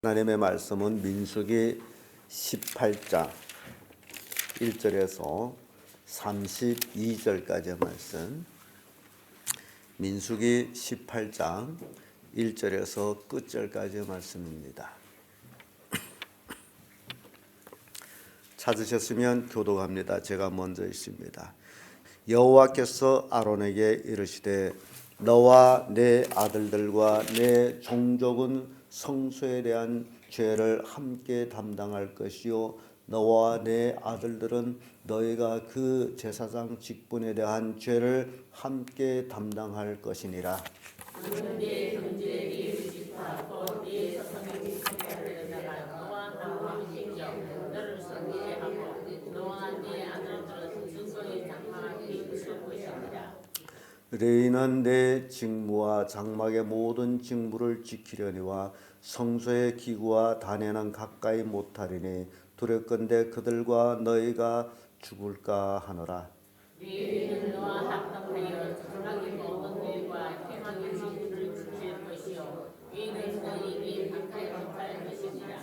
하나님의 말씀은 민수기 18장 1절에서 32절까지의 말씀. 민수기 18장 1절에서 끝절까지의 말씀입니다. 찾으셨으면 교독합니다. 제가 먼저 있습니다. 여호와께서 아론에게 이르시되 너와 내 아들들과 내 종족은 성소에 대한 죄를 함께 담당할 것이요 너와 내 아들들은 너희가 그 제사장 직분에 대한 죄를 함께 담당할 것이니라. 네 형제에게 의식하고 네 조상에게 의식하려다가 너와 나와 행정 너를 성계하고 너와 네 아들들은 증거의 장막에 있을 것이니라. 레위는 내 직무와 장막의 모든 직무를 지키려니와 성소의 기구와 단에는 가까이 못하리니 두렵건대 그들과 너희가 죽을까 하노라. 레위는 너와 합당하여 장막의 모든 일과 회막의 직무를 지킬 것이요 이는 너희에게 가까이 못할 것이니라.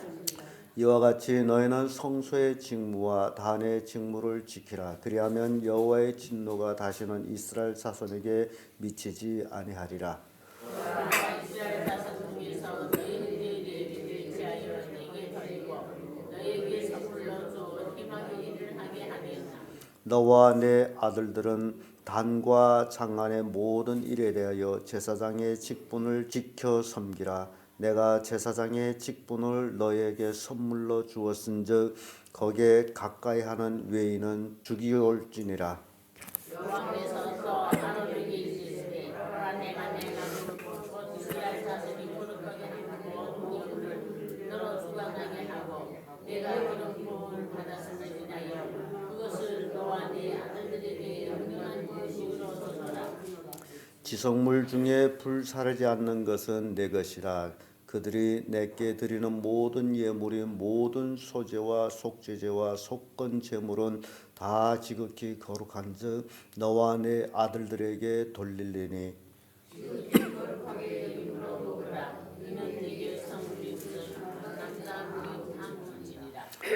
이와 같이 너희는 성소의 직무와 단의 직무를 지키라. 그리하면 여호와의 진노가 다시는 이스라엘 자손에게 미치지 아니하리라. 이스라엘 자손 중에서 너희들이 레위를 제하여 내게 돌리고 너희에게 선물로 주 희망의 일을 하게 하리라. 너와 내 아들들은 단과 장안의 모든 일에 대하여 제사장의 직분을 지켜 섬기라. 내가 제사장의 직분을 너희에게 선물로 주었은즉 거기에 가까이 하는 외인은 죽이올지니라. 여호와께서 또 아론에게 이르시되 내가 곧 이스라엘 자손이 거룩하게 하는 모든 일을 너로 주관하게 하고 내가 그런 부름을 받았음을 인하여 그것을 너와 네 아들들에게 영영한 음식으로 주노라. 지성물 중에 불사르지 않는 것은 내 것이라. 그들이 내게 드리는 모든 예물이 모든 소제와 속죄제와 속건 제물은 다 지극히 거룩한즉 너와 내 아들들에게 돌릴리니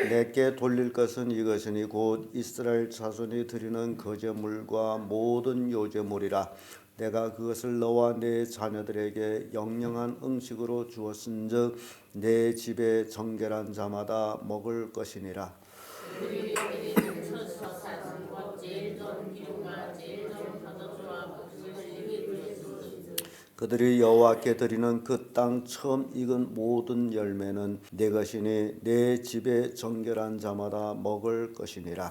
내게 돌릴 것은 이것이니 곧 이스라엘 자손이 드리는 거제물과 모든 요제물이라. 내가 그것을 너와 내 자녀들에게 영영한 음식으로 주었은즉 내 집에 정결한 자마다 먹을 것이니라. 그들이 여호와께 드리는 그 땅 처음 익은 모든 열매는 내 것이니 내 집에 정결한 자마다 먹을 것이니라.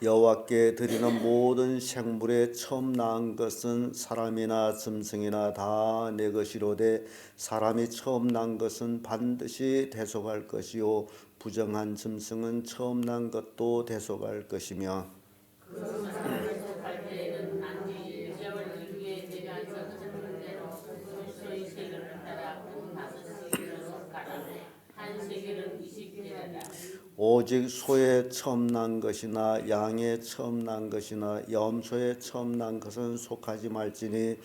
여호와께 드리는 모든 생물의 처음 낳은 것은 사람이나 짐승이나 다 내 것이로되 사람이 처음 난 것은 반드시 대속할 것이요 부정한 짐승은 처음 난 것도 대속할 것이며 오직 소의 처음 난 것이나 양의 처음 난 것이나 염소의 처음 난 것은 속하지 말지니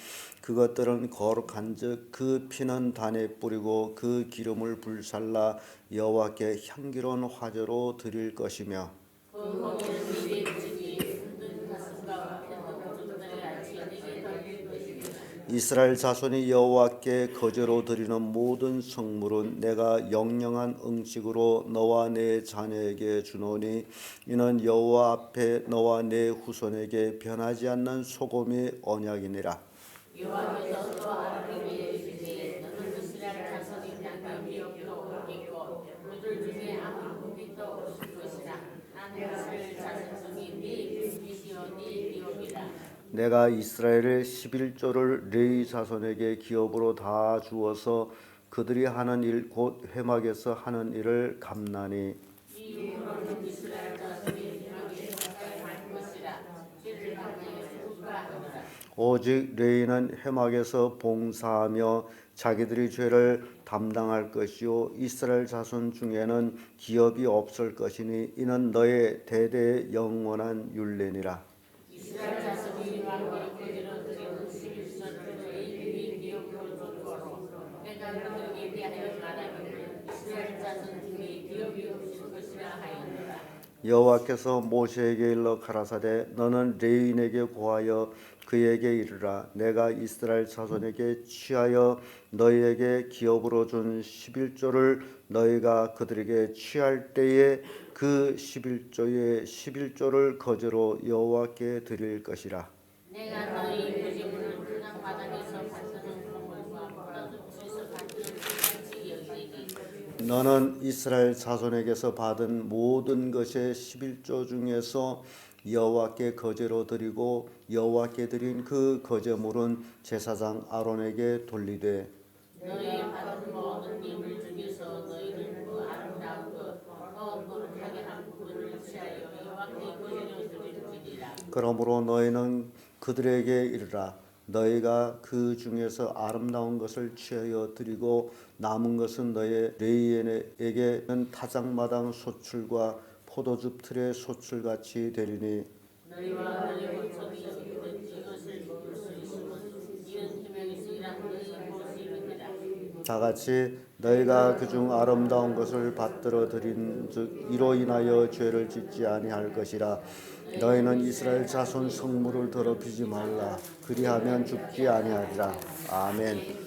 그것들은 거룩한즉 그 피는 단에 뿌리고 그 기름을 불살라 여호와께 향기로운 화제로 드릴 것이며 이스라엘 자손이 여호와께 거제로 드리는 모든 성물은 내가 영영한 음식으로 너와 내 자녀에게 주노니 이는 여호와 앞에 너와 내 후손에게 변하지 않는 소금의 언약이니라. 여호와께서 또 아론에게 이르시되 너는 이스라엘 자손이 양감이 없고 없겠고 그들 중에 아무 분깃도 없을 것이라. 나는 이스라엘 자손 중에 네 분깃이요 네 기업이라. 내가 이스라엘의 11조를 레위 자손에게 기업으로 다 주어서 그들이 하는 일 곧 회막에서 하는 일을 감나니 오직 레위는 회막에서 봉사하며 자기들이 죄를 담당할 것이요 이스라엘 자손 중에는 기업이 없을 것이니 이는 너의 대대의 영원한 율례니라. 이스라엘 자손이 왕의 거제로 드리는 11조를 레위 그들에게 대하여 말하기를 이스라엘 자손 중에 기업이 없을 것이라 하였노라. 여호와께서 모세에게 일러 가라사대 너는 레인에게 고하여 그에게 이르라 내가 이스라엘 자손에게 취하여 너희에게 기업으로 준 11조를 너희가 그들에게 취할 때에 그 11조의 11조를 거제로 여호와께 드릴 것이라. 내가 너희 부지물을 분향마당에서 받드는 곡물과 포도즙에서 받드는 같이 여기니 너는 이스라엘 자손에게서 받은 모든 것의 11조 중에서 여호와께 거제로 드리고 여호와께 드린 그 거제물은 제사장 아론에게 돌리되 너희 받은 모든 예물 중에서 너희는 그 아름다운 것 거룩하게 한 부분을 취하여 여호와께 거제로 드릴지니라. 그러므로 너희는 그들에게 이르라 너희가 그 중에서 아름다운 것을 취하여 드리고 남은 것은 너희 레위인에게는 타작마당 소출과 포도즙 틀의 소출같이 되리니 너희와 너희 혼족이 어디든지 이것을 먹을 수 있음은 이는 희명이 쓰이라 너희 모습이니라. 다같이 너희가 그중 아름다운 것을 받들어 드린즉 이로 인하여 죄를 짓지 아니할 것이라. 너희는 이스라엘 자손 성물을 더럽히지 말라 그리하면 죽지 아니하리라. 아멘.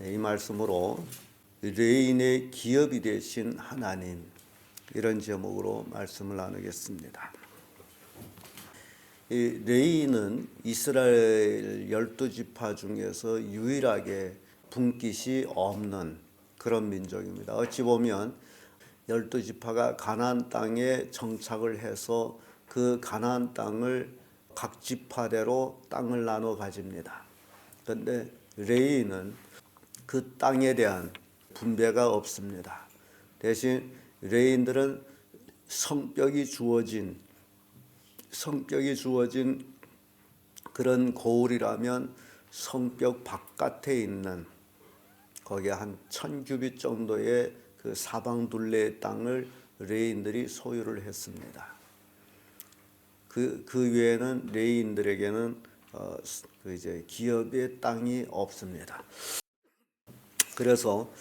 이 말씀으로 레인의 기업이 되신 하나님 이런 제목으로 말씀을 나누겠습니다. 이 레인은 이스라엘 12지파 중에서 유일하게 분깃이 없는 그런 민족입니다. 어찌 보면 12지파가 가나안 땅에 정착을 해서 그 가나안 땅을 각 지파대로 땅을 나눠 가집니다. 그런데 레위는 그 땅에 대한 분배가 없습니다. 대신 레위인들은 성벽이 주어진 그런 고을이라면 성벽 바깥에 있는 거기에 한 1000규빗 정도의 그 사방 둘레의 땅을 레위인들이 소유를 했습니다. 그 외에는 레위인들에게는 이제 기업의 땅이 없습니다. 그래서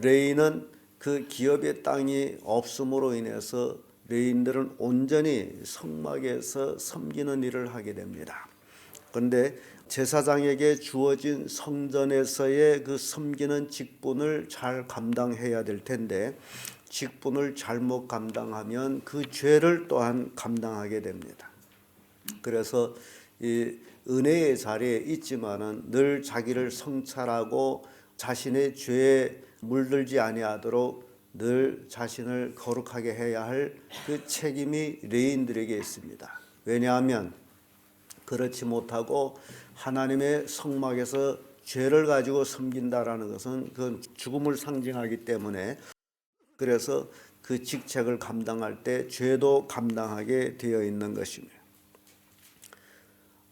레위는 그 기업의 땅이 없음으로 인해서 레위인들은 온전히 성막에서 섬기는 일을 하게 됩니다. 그런데 제사장에게 주어진 성전에서의 그 섬기는 직분을 잘 감당해야 될 텐데 직분을 잘못 감당하면 그 죄를 또한 감당하게 됩니다. 그래서 이 은혜의 자리에 있지만은 늘 자기를 성찰하고 자신의 죄에 물들지 아니하도록 늘 자신을 거룩하게 해야 할 그 책임이 레위인들에게 있습니다. 왜냐하면 그렇지 못하고 하나님의 성막에서 죄를 가지고 섬긴다라는 것은 그 죽음을 상징하기 때문에 그래서 그 직책을 감당할 때 죄도 감당하게 되어 있는 것입니다.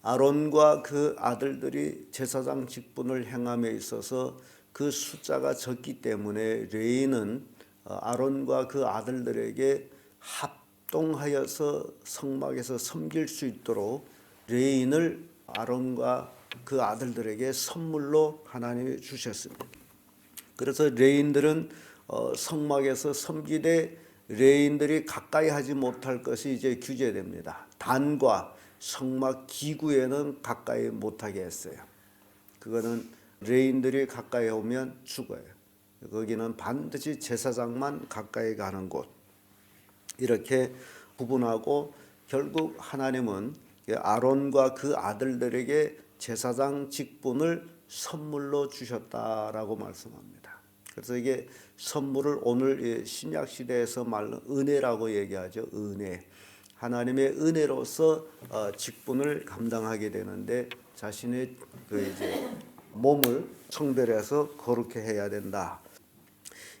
아론과 그 아들들이 제사장 직분을 행함에 있어서 그 숫자가 적기 때문에 레위는 아론과 그 아들들에게 합동하여서 성막에서 섬길 수 있도록 레위인을 아론과 그 아들들에게 선물로 하나님이 주셨습니다. 그래서 레위인들은 성막에서 섬기되 레위인들이 가까이 하지 못할 것이 이제 규제됩니다. 단과 성막 기구에는 가까이 못하게 했어요. 그거는 레위인들이 가까이 오면 죽어요. 거기는 반드시 제사장만 가까이 가는 곳. 이렇게 구분하고 결국 하나님은 아론과 그 아들들에게 제사장 직분을 선물로 주셨다라고 말씀합니다. 그래서 이게 선물을 오늘 신약 시대에서 말로 은혜라고 얘기하죠. 은혜. 하나님의 은혜로서 직분을 감당하게 되는데 자신의 그 이제 몸을 성별해서 거룩해 해야 된다.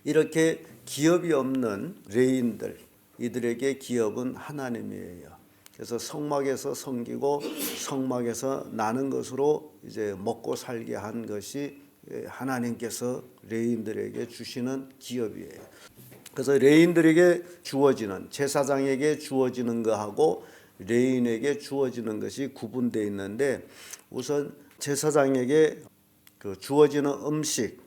이렇게 기업이 없는 레위인들 이들에게 기업은 하나님이에요. 그래서 성막에서 섬기고 성막에서 나는 것으로 이제 먹고 살게 한 것이 하나님께서 레위인들에게 주시는 기업이에요. 그래서 레위인들에게 주어지는 제사장에게 주어지는 것하고 레위인에게 주어지는 것이 구분되어 있는데 우선 제사장에게 그 주어지는 음식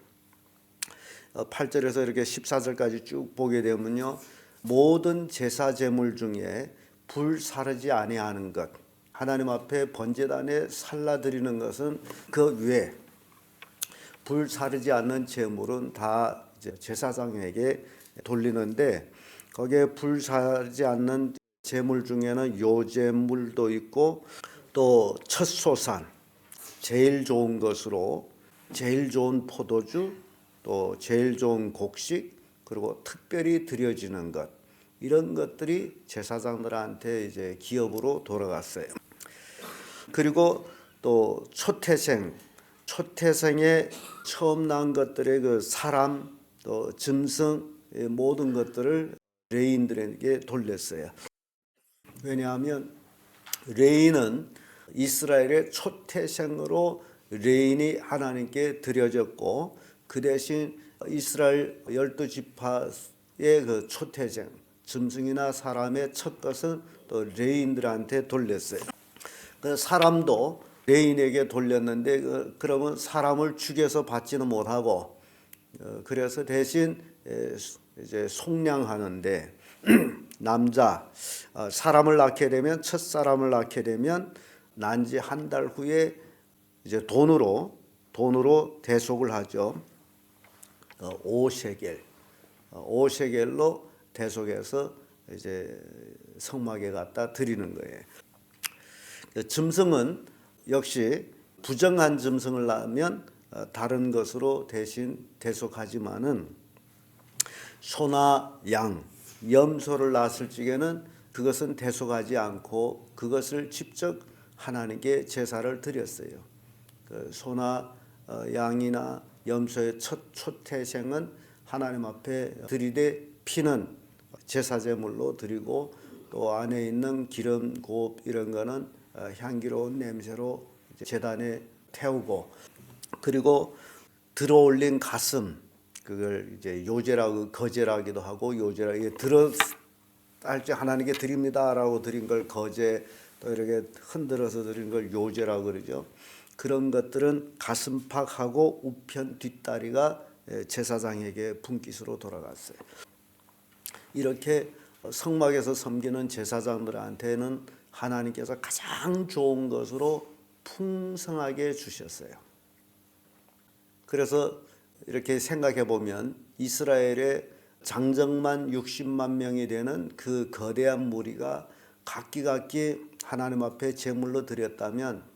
8절에서 이렇게 14절까지 쭉 보게 되면요. 모든 제사 제물 중에 불 사르지 아니하는 것, 하나님 앞에 번제단에 살라드리는 것은 그 외에 불 사르지 않는 제물은 다 이제 제사장에게 돌리는데, 거기에 불 사르지 않는 제물 중에는 요제물도 있고 또 첫소산, 제일 좋은 것으로 제일 좋은 포도주, 또 제일 좋은 곡식, 그리고 특별히 드려지는 것, 이런 것들이 제사장들한테 이제 기업으로 돌아갔어요. 그리고 또 초태생에 처음 난 것들의 그 사람, 또 짐승, 모든 것들을 레인들에게 돌렸어요. 왜냐하면 레인은 이스라엘의 초태생으로 레인이 하나님께 드려졌고, 그 대신 이스라엘 12지파의 그 초태생, 짐승이나 사람의 첫 것은 또 레인들한테 돌렸어요. 그 사람도 레인에게 돌렸는데, 그러면 사람을 죽여서 받지는 못하고, 그래서 대신 이제 속량하는데 남자 사람을 낳게 되면, 첫 사람을 낳게 되면 난 지 한 달 후에 이제 돈으로 대속을 하죠. 5셰겔로 대속해서 이제 성막에 갖다 드리는 거예요. 짐승은 역시 부정한 짐승을 낳으면 다른 것으로 대신 대속하지만은, 소나 양, 염소를 낳았을 적에는 그것은 대속하지 않고 그것을 직접 하나님께 제사를 드렸어요. 그 소나 양이나 염소의 첫 초태생은 하나님 앞에 드리되 피는 제사 제물로 드리고, 또 안에 있는 기름, 곱 이런 거는 향기로운 냄새로 제단에 태우고, 그리고 들어올린 가슴, 그걸 이제 요제라고 거제라기도 하고, 요제라 이게 할지 하나님께 드립니다라고 드린 걸 거제, 또 이렇게 흔들어서 드린 걸 요제라고 그러죠. 그런 것들은 가슴팍하고 우편 뒷다리가 제사장에게 분깃으로 돌아갔어요. 이렇게 성막에서 섬기는 제사장들한테는 하나님께서 가장 좋은 것으로 풍성하게 주셨어요. 그래서 이렇게 생각해 보면 이스라엘의 장정만 60만 명이 되는 그 거대한 무리가 각기 하나님 앞에 제물로 드렸다면,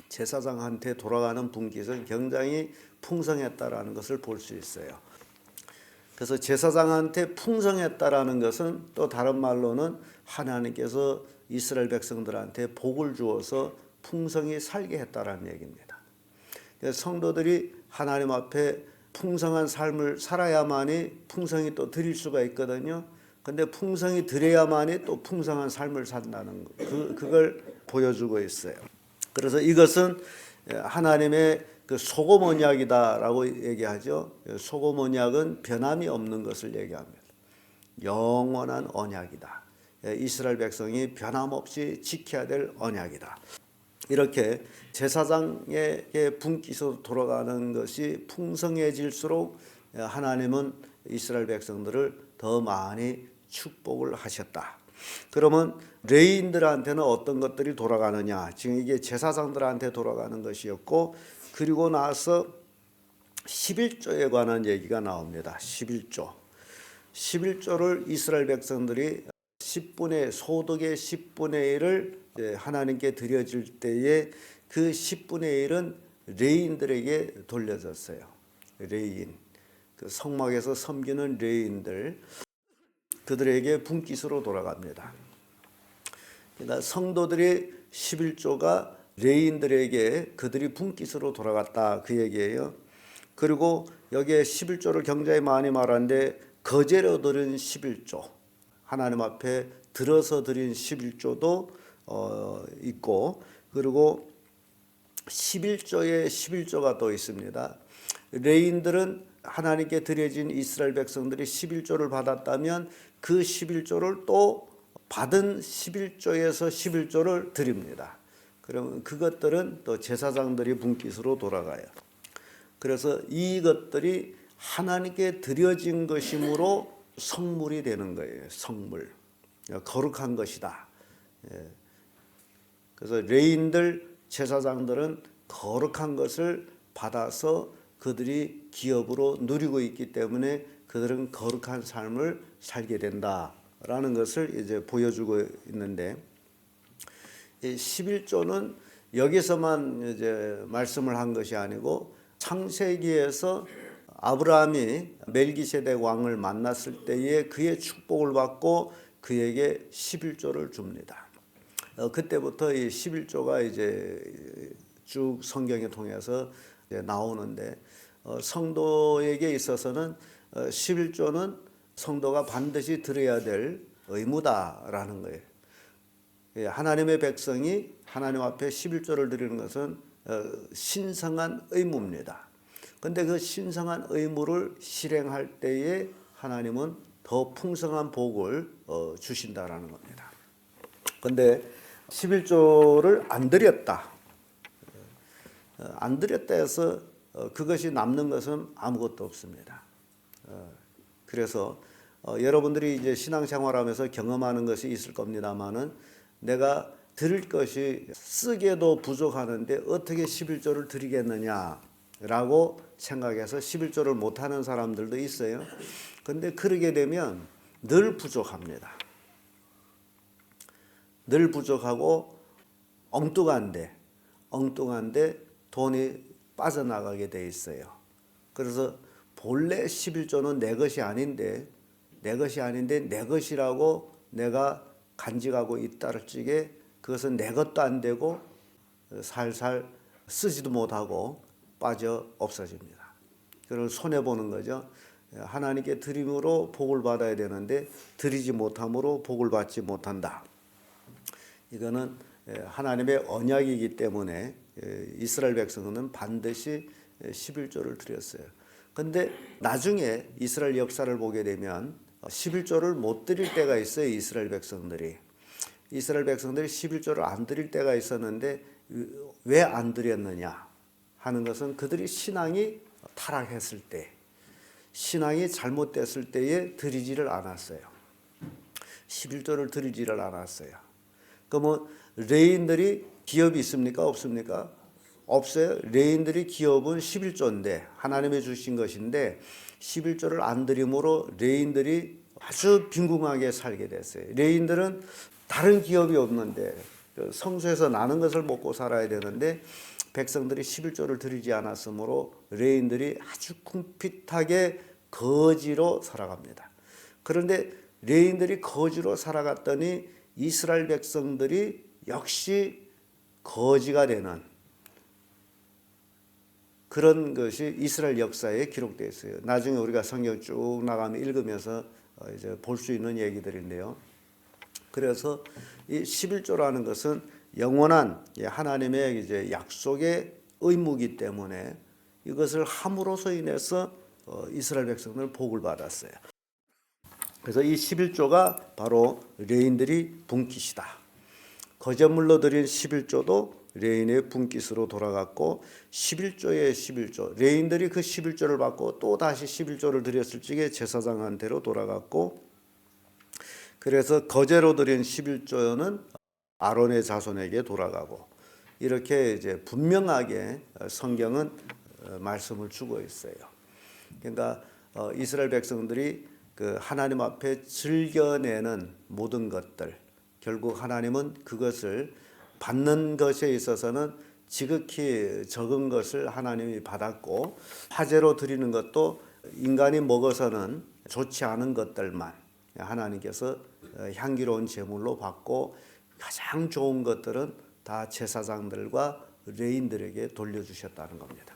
제사장한테 돌아가는 분깃은 굉장히 풍성했다라는 것을 볼 수 있어요. 그래서 제사장한테 풍성했다라는 것은 또 다른 말로는 하나님께서 이스라엘 백성들한테 복을 주어서 풍성히 살게 했다라는 얘기입니다. 성도들이 하나님 앞에 풍성한 삶을 살아야만이 풍성히 또 드릴 수가 있거든요. 근데 풍성히 드려야만이 또 풍성한 삶을 산다는 거, 그걸 보여주고 있어요. 그래서 이것은 하나님의 그 소금 언약이다라고 얘기하죠. 소금 언약은 변함이 없는 것을 얘기합니다. 영원한 언약이다. 이스라엘 백성이 변함없이 지켜야 될 언약이다. 이렇게 제사장에게 분깃으로 돌아가는 것이 풍성해질수록 하나님은 이스라엘 백성들을 더 많이 축복을 하셨다. 그러면 레위인들한테는 어떤 것들이 돌아가느냐? 지금 이게 제사장들한테 돌아가는 것이었고, 그리고 나서 11조에 관한 얘기가 나옵니다. 11조를 이스라엘 백성들이 소득의 10분의 1을 하나님께 드려질 때에 그 10분의 1은 레위인들에게 돌려졌어요. 레위인, 그 성막에서 섬기는 레위인들, 그들에게 분깃으로 돌아갑니다. 그러니까 성도들의 11조가 레위인들에게 그들이 분깃으로 돌아갔다, 그 얘기예요. 그리고 여기에 11조를 굉장히 많이 말하는데, 거제로 드린 11조, 하나님 앞에 들어서 드린 11조도 있고, 그리고 11조에 11조가 또 있습니다. 레위인들은 하나님께 드려진 이스라엘 백성들이 11조를 받았다면 그 11조를 또 받은 11조에서 11조를 드립니다. 그러면 그것들은 또 제사장들이 분깃으로 돌아가요. 그래서 이것들이 하나님께 드려진 것이므로 성물이 되는 거예요. 성물. 거룩한 것이다. 그래서 레인들, 제사장들은 거룩한 것을 받아서 그들이 기업으로 누리고 있기 때문에 그들은 거룩한 삶을 살게 된다라는 것을 이제 보여주고 있는데, 이 11조는 여기서만 이제 말씀을 한 것이 아니고 창세기에서 아브라함이 멜기세덱 왕을 만났을 때에 그의 축복을 받고 그에게 11조를 줍니다. 그때부터 이 11조가 이제 쭉 성경에 통해서 이제 나오는데, 성도에게 있어서는 11조는 성도가 반드시 드려야 될 의무다라는 거예요. 하나님의 백성이 하나님 앞에 11조를 드리는 것은 신성한 의무입니다. 그런데 그 신성한 의무를 실행할 때에 하나님은 더 풍성한 복을 주신다라는 겁니다. 그런데 11조를 안 드렸다. 안 드렸다 해서 그것이 남는 것은 아무것도 없습니다. 그래서 여러분들이 이제 신앙생활하면서 경험하는 것이 있을 겁니다만은, 내가 드릴 것이 쓰게도 부족하는데 어떻게 11조를 드리겠느냐라고 생각해서 11조를 못하는 사람들도 있어요. 그런데 그러게 되면 늘 부족합니다. 늘 부족하고 엉뚱한데 돈이 빠져나가게 돼 있어요. 그래서 본래 11조는 내 것이 아닌데 내 것이라고 내가 간직하고 있다를 적에 그것은 내 것도 안 되고 살살 쓰지도 못하고 빠져 없어집니다. 그걸 손해보는 거죠. 하나님께 드림으로 복을 받아야 되는데 드리지 못함으로 복을 받지 못한다. 이거는 하나님의 언약이기 때문에 이스라엘 백성은 반드시 11조를 드렸어요. 그런데 나중에 이스라엘 역사를 보게 되면 11조를 못 드릴 때가 있어요. 이스라엘 백성들이 11조를 안 드릴 때가 있었는데 왜 안 드렸느냐 하는 것은 그들이 신앙이 타락했을 때, 신앙이 잘못됐을 때에 드리지를 않았어요. 11조를 드리지를 않았어요. 그러면 레인들이 기업이 있습니까? 없습니까? 없어요. 레인들이 기업은 11조인데 하나님이 주신 것인데 11조를 안 드림으로 레인들이 아주 빈궁하게 살게 됐어요. 레인들은 다른 기업이 없는데 성소에서 나는 것을 먹고 살아야 되는데 백성들이 11조를 드리지 않았으므로 레인들이 아주 궁핍하게 거지로 살아갑니다. 그런데 레인들이 거지로 살아갔더니 이스라엘 백성들이 역시 거지가 되는 그런 것이 이스라엘 역사에 기록되어 있어요. 나중에 우리가 성경 쭉 나가면 읽으면서 이제 볼 수 있는 얘기들인데요. 그래서 이 11조라는 것은 영원한 하나님의 이제 약속의 의무이기 때문에 이것을 함으로써 인해서 이스라엘 백성들은 복을 받았어요. 그래서 이 11조가 바로 레인들이 분깃이다. 거제물로 드린 11조도 레인의 분깃으로 돌아갔고 11조의 11조, 레인들이 그 11조를 받고 또 다시 11조를 드렸을 적에 제사장한테로 돌아갔고, 그래서 거제로 드린 11조는 아론의 자손에게 돌아가고, 이렇게 이제 분명하게 성경은 말씀을 주고 있어요. 그러니까 이스라엘 백성들이 그 하나님 앞에 즐겨내는 모든 것들, 결국 하나님은 그것을 받는 것에 있어서는 지극히 적은 것을 하나님이 받았고, 화제로 드리는 것도 인간이 먹어서는 좋지 않은 것들만 하나님께서 향기로운 제물로 받고, 가장 좋은 것들은 다 제사장들과 레인들에게 돌려주셨다는 겁니다.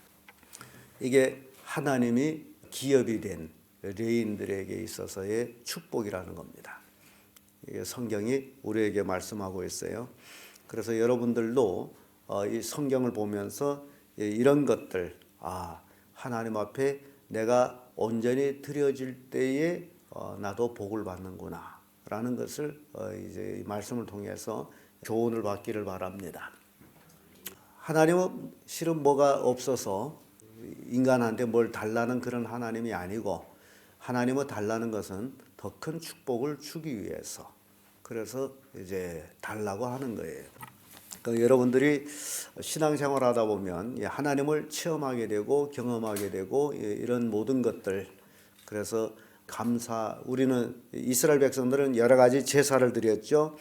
이게 하나님이 기업이 된 레인들에게 있어서의 축복이라는 겁니다. 이게 성경이 우리에게 말씀하고 있어요. 그래서 여러분들도 이 성경을 보면서 이런 것들, 하나님 앞에 내가 온전히 드려질 때에 나도 복을 받는구나 라는 것을 이제 이 말씀을 통해서 교훈을 받기를 바랍니다. 하나님은 실은 뭐가 없어서 인간한테 뭘 달라는 그런 하나님이 아니고 하나님은 달라는 것은 더 큰 축복을 주기 위해서 그래서 이제 달라고 하는 거예요. 그러니까 여러분들이 신앙생활 하다 보면 하나님을 체험하게 되고 경험하게 되고 이런 모든 것들 그래서 우리는 이스라엘 백성들은 여러 가지 제사를 드렸죠.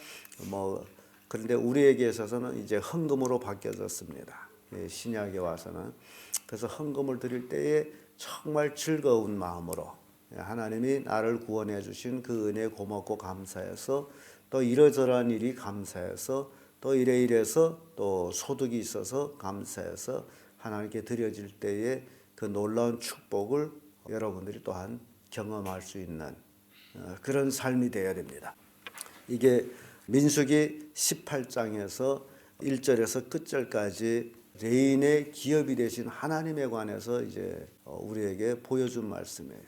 그런데 우리에게 있어서는 이제 헌금으로 바뀌어졌습니다. 신약에 와서는 그래서 헌금을 드릴 때에 정말 즐거운 마음으로 하나님이 나를 구원해 주신 그 은혜에 고맙고 감사해서 또 이러저러한 일이 감사해서 또 이래서 또 소득이 있어서 감사해서 하나님께 드려질 때에 그 놀라운 축복을 여러분들이 또한 경험할 수 있는 그런 삶이 되어야 됩니다. 이게 민수기 18장에서 1절에서 끝절까지 레인의 기업이 되신 하나님에 관해서 이제 우리에게 보여준 말씀이에요.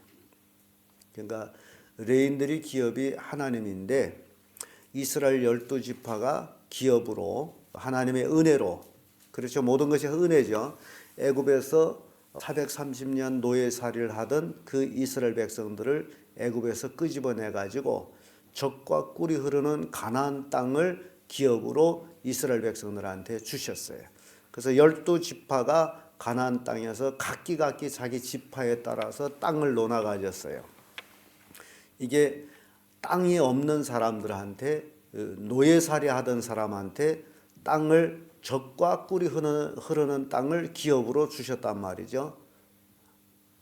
그러니까 레인들이 기업이 하나님인데 이스라엘 12지파가 기업으로 하나님의 은혜로 그렇죠. 모든 것이 은혜죠. 애굽에서 430년 노예살이를 하던 그 이스라엘 백성들을 애굽에서 끄집어내 가지고 젖과 꿀이 흐르는 가나안 땅을 기업으로 이스라엘 백성들한테 주셨어요. 그래서 12지파가 가나안 땅에서 각기 자기 지파에 따라서 땅을 나눠 가졌어요. 이게 땅이 없는 사람들한테 노예살이 하던 사람한테 땅을 젖과 꿀이 흐르는 땅을 기업으로 주셨단 말이죠.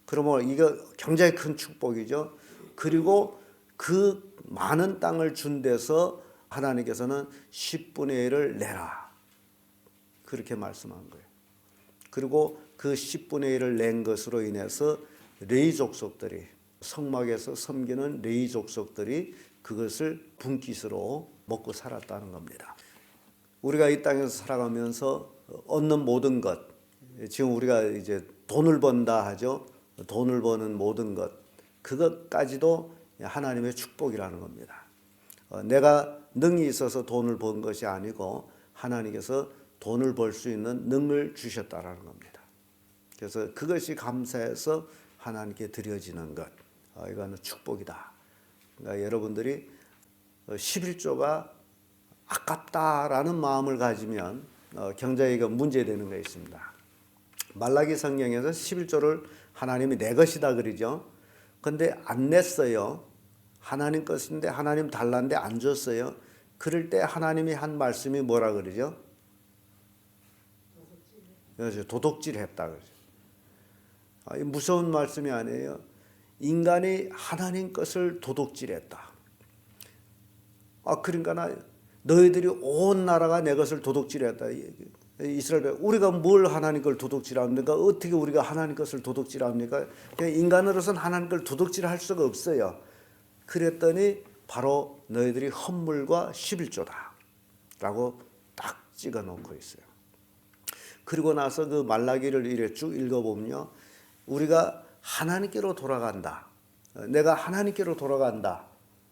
그러면 이거 굉장히 큰 축복이죠. 그리고 그 많은 땅을 준 데서 하나님께서는 10분의 1을 내라. 그렇게 말씀한 거예요. 그리고 그 10분의 1을 낸 것으로 인해서 레위 족속들이 성막에서 섬기는 레위 족속들이 그것을 분깃으로 먹고 살았다는 겁니다. 우리가 이 땅에서 살아가면서 얻는 모든 것, 지금 우리가 이제 돈을 번다 하죠. 돈을 버는 모든 것, 그것까지도 하나님의 축복이라는 겁니다. 내가 능이 있어서 돈을 번 것이 아니고 하나님께서 돈을 벌 수 있는 능을 주셨다라는 겁니다. 그래서 그것이 감사해서 하나님께 드려지는 것, 이거는 축복이다. 그러니까 여러분들이 11조가 아깝다라는 마음을 가지면 굉장히 문제되는 게 있습니다. 말라기 성경에서 11조를 하나님이 내 것이다 그러죠. 근데 안 냈어요. 하나님 것인데 하나님 달란데 안 줬어요. 그럴 때 하나님이 한 말씀이 뭐라 그러죠? 도둑질 했다 그러죠. 무서운 말씀이 아니에요. 인간이 하나님 것을 도둑질했다. 그러니까 너희들이 온 나라가 내 것을 도둑질했다. 이스라엘 우리가 뭘 하나님 걸 도둑질합니까? 어떻게 우리가 하나님 것을 도둑질합니까? 인간으로서는 하나님 걸 도둑질할 수가 없어요. 그랬더니 바로 너희들이 헌물과 11조다라고 딱 찍어놓고 있어요. 그리고 나서 그 말라기를 이래 쭉 읽어보면요, 우리가 하나님께로 돌아간다. 내가 하나님께로 돌아간다.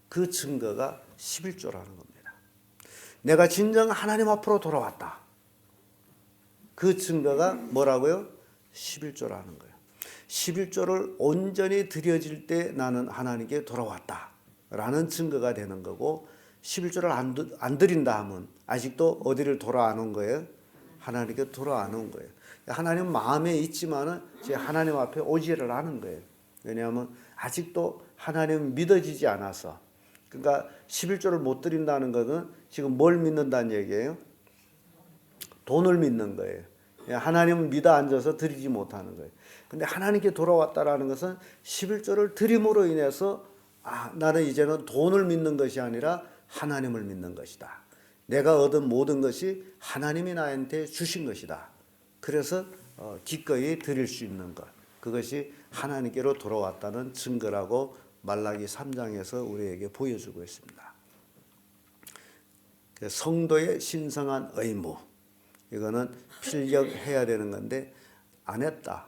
그 증거가 11조라는 겁니다. 내가 진정 하나님 앞으로 돌아왔다. 그 증거가 뭐라고요? 11조라는 거예요. 11조를 온전히 드려질 때 나는 하나님께 돌아왔다 라는 증거가 되는 거고, 11조를 안 드린다 하면 아직도 어디를 돌아 안 온 거예요? 하나님께 돌아 안 온 거예요. 하나님 마음에 있지만은 하나님 앞에 오지를 않은 거예요. 왜냐하면 아직도 하나님 믿어지지 않아서. 그러니까 11조를 못 드린다는 것은 지금 뭘 믿는다는 얘기예요? 돈을 믿는 거예요. 하나님은 믿어 앉아서 드리지 못하는 거예요. 근데 하나님께 돌아왔다라는 것은 11조를 드림으로 인해서 나는 이제는 돈을 믿는 것이 아니라 하나님을 믿는 것이다. 내가 얻은 모든 것이 하나님이 나한테 주신 것이다. 그래서 기꺼이 드릴 수 있는 것. 그것이 하나님께로 돌아왔다는 증거라고 말라기 3장에서 우리에게 보여주고 있습니다. 성도의 신성한 의무. 이거는 필력해야 되는 건데 안 했다.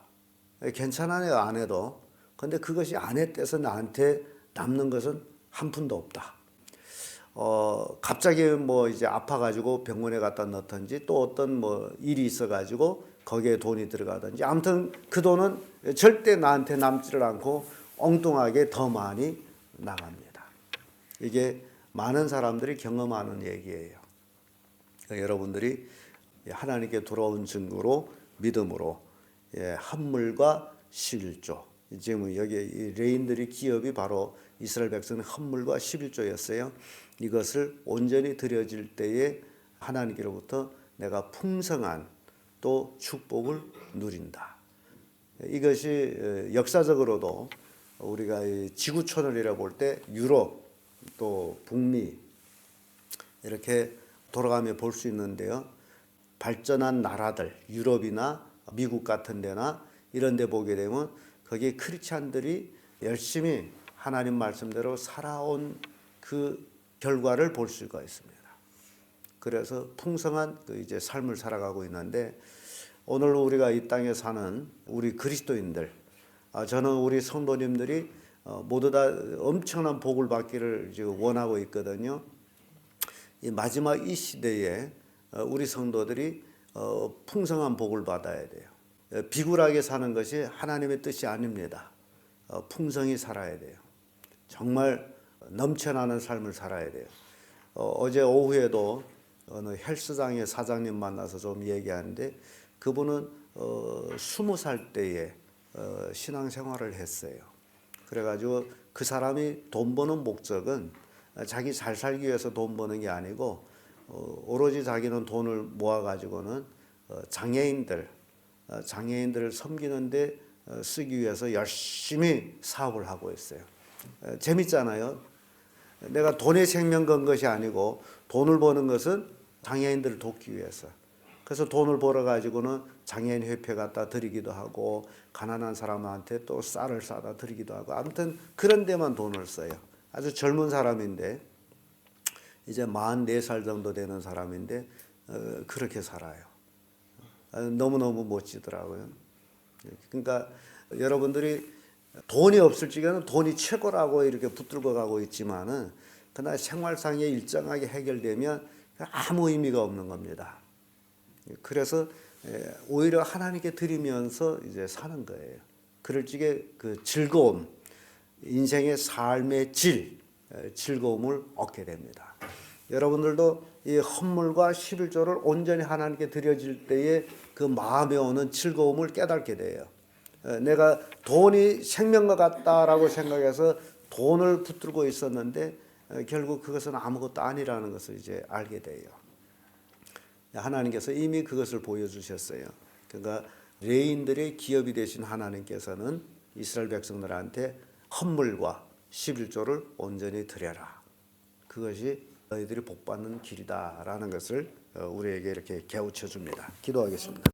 괜찮아요, 안 해도. 근데 그것이 안 했대서 나한테 남는 것은 한 푼도 없다. 갑자기 이제 아파가지고 병원에 갖다 넣던지 또 어떤 일이 있어가지고 거기에 돈이 들어가든지 아무튼 그 돈은 절대 나한테 남지를 않고 엉뚱하게 더 많이 나갑니다. 이게 많은 사람들이 경험하는 얘기예요. 여러분들이 하나님께 돌아온 증거로 믿음으로 헌물과 11조. 지금 여기 이 레인들의 기업이 바로 이스라엘 백성의 헌물과 11조였어요. 이것을 온전히 드려질 때에 하나님께로부터 내가 풍성한 또 축복을 누린다. 이것이 역사적으로도 우리가 지구촌을이라 볼 때 유럽 또 북미 이렇게 돌아가며 볼 수 있는데요. 발전한 나라들 유럽이나 미국 같은 데나 이런 데 보게 되면 거기에 크리스찬들이 열심히 하나님 말씀대로 살아온 그 결과를 볼 수가 있습니다. 그래서 풍성한 그 이제 삶을 살아가고 있는데 오늘 우리가 이 땅에 사는 우리 그리스도인들, 저는 우리 성도님들이 모두 다 엄청난 복을 받기를 지금 원하고 있거든요. 이 마지막 이 시대에 우리 성도들이 풍성한 복을 받아야 돼요. 비굴하게 사는 것이 하나님의 뜻이 아닙니다. 풍성히 살아야 돼요. 정말 넘쳐나는 삶을 살아야 돼요. 어제 오후에도 어느 헬스장의 사장님 만나서 좀 얘기하는데 그분은 20살 때에 신앙생활을 했어요. 그래가지고 그 사람이 돈 버는 목적은 자기 잘 살기 위해서 돈 버는 게 아니고 오로지 자기는 돈을 모아가지고는 장애인들을 섬기는데 쓰기 위해서 열심히 사업을 하고 있어요. 재밌잖아요. 내가 돈에 생명 건 것이 아니고 돈을 버는 것은 장애인들을 돕기 위해서. 그래서 돈을 벌어 가지고는 장애인 협회 갖다 드리기도 하고 가난한 사람한테 또 쌀을 싸다 드리기도 하고 아무튼 그런 데만 돈을 써요. 아주 젊은 사람인데 이제 44살 정도 되는 사람인데 그렇게 살아요. 너무너무 멋지더라고요. 그러니까 여러분들이 돈이 없을 적에는 돈이 최고라고 이렇게 붙들고 가고 있지만은 그러나 생활상에 일정하게 해결되면 아무 의미가 없는 겁니다. 그래서 오히려 하나님께 드리면서 이제 사는 거예요. 그럴 적에 그 즐거움, 인생의 삶의 즐거움을 얻게 됩니다. 여러분들도 이 헌물과 11조를 온전히 하나님께 드려질 때에 그 마음에 오는 즐거움을 깨닫게 돼요. 내가 돈이 생명과 같다라고 생각해서 돈을 붙들고 있었는데 결국 그것은 아무것도 아니라는 것을 이제 알게 돼요. 하나님께서 이미 그것을 보여주셨어요. 그러니까 레인들의 기업이 되신 하나님께서는 이스라엘 백성들한테 헌물과 11조를 온전히 드려라. 그것이 너희들이 복받는 길이다라는 것을 우리에게 이렇게 깨우쳐 줍니다. 기도하겠습니다.